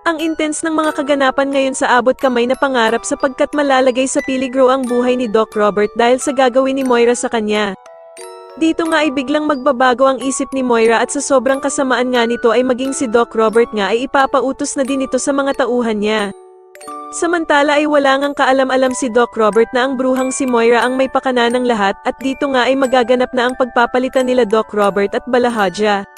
Ang intense ng mga kaganapan ngayon sa abot kamay na pangarap sapagkat malalagay sa peligro ang buhay ni Doc Robert dahil sa gagawin ni Moira sa kanya. Dito nga ay biglang magbabago ang isip ni Moira at sa sobrang kasamaan nga nito ay maging si Doc Robert nga ay ipapautos na din ito sa mga tauhan niya. Samantala ay wala ngang kaalam-alam si Doc Robert na ang bruhang si Moira ang may pakana ng lahat at dito nga ay magaganap na ang pagpapalitan nila Doc Robert at Balahaja.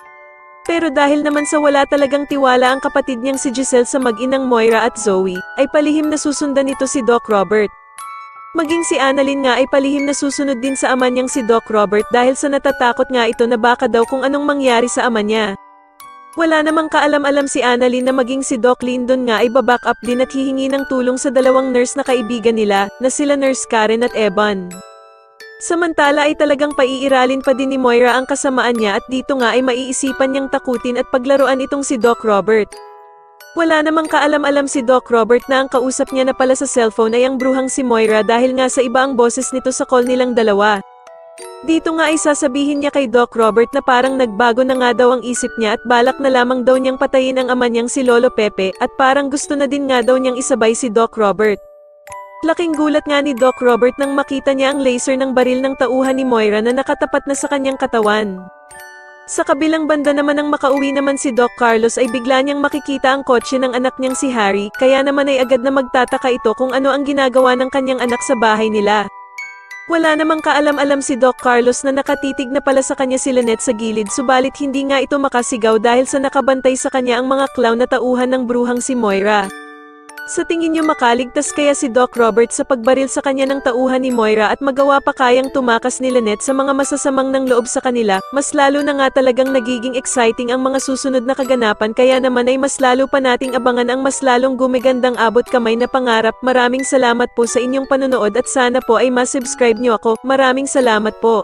Pero dahil naman sa wala talagang tiwala ang kapatid niyang si Giselle sa mag-inang Moira at Zoe, ay palihim na susundan nito si Doc Robert. Maging si Annalyn nga ay palihim na susunod din sa ama niyang si Doc Robert dahil sa natatakot nga ito na baka daw kung anong mangyari sa ama niya. Wala namang kaalam-alam si Annalyn na maging si Doc Lyndon nga ay baback up din at hihingi ng tulong sa dalawang nurse na kaibigan nila, na sila Nurse Karen at Evan. Samantala ay talagang paiiralin pa din ni Moira ang kasamaan niya at dito nga ay maiisipan niyang takutin at paglaruan itong si Doc Robert. Wala namang kaalam-alam si Doc Robert na ang kausap niya na pala sa cellphone ay ang bruhang si Moira dahil nga sa iba ang boses nito sa call nilang dalawa. Dito nga ay sasabihin niya kay Doc Robert na parang nagbago na nga daw ang isip niya at balak na lamang daw niyang patayin ang ama niyang si Lolo Pepe at parang gusto na din nga daw niyang isabay si Doc Robert. Laking gulat nga ni Doc Robert nang makita niya ang laser ng baril ng tauhan ni Moira na nakatapat na sa kanyang katawan. Sa kabilang banda naman ng makauwi naman si Doc Carlos ay bigla niyang makikita ang kotse ng anak niyang si Harry, kaya naman ay agad na magtataka ito kung ano ang ginagawa ng kanyang anak sa bahay nila. Wala namang kaalam-alam si Doc Carlos na nakatitig na pala sa kanya si Lynette sa gilid subalit hindi nga ito makasigaw dahil sa nakabantay sa kanya ang mga clown na tauhan ng bruhang si Moira. Sa tingin niyo makaligtas kaya si Doc Robert sa pagbaril sa kanya ng tauhan ni Moira at magawa pa kayang tumakas ni Lynette sa mga masasamang ng loob sa kanila, mas lalo na nga talagang nagiging exciting ang mga susunod na kaganapan kaya naman ay mas lalo pa nating abangan ang mas lalong gumigandang abot kamay na pangarap. Maraming salamat po sa inyong panonood at sana po ay ma-subscribe niyo ako. Maraming salamat po.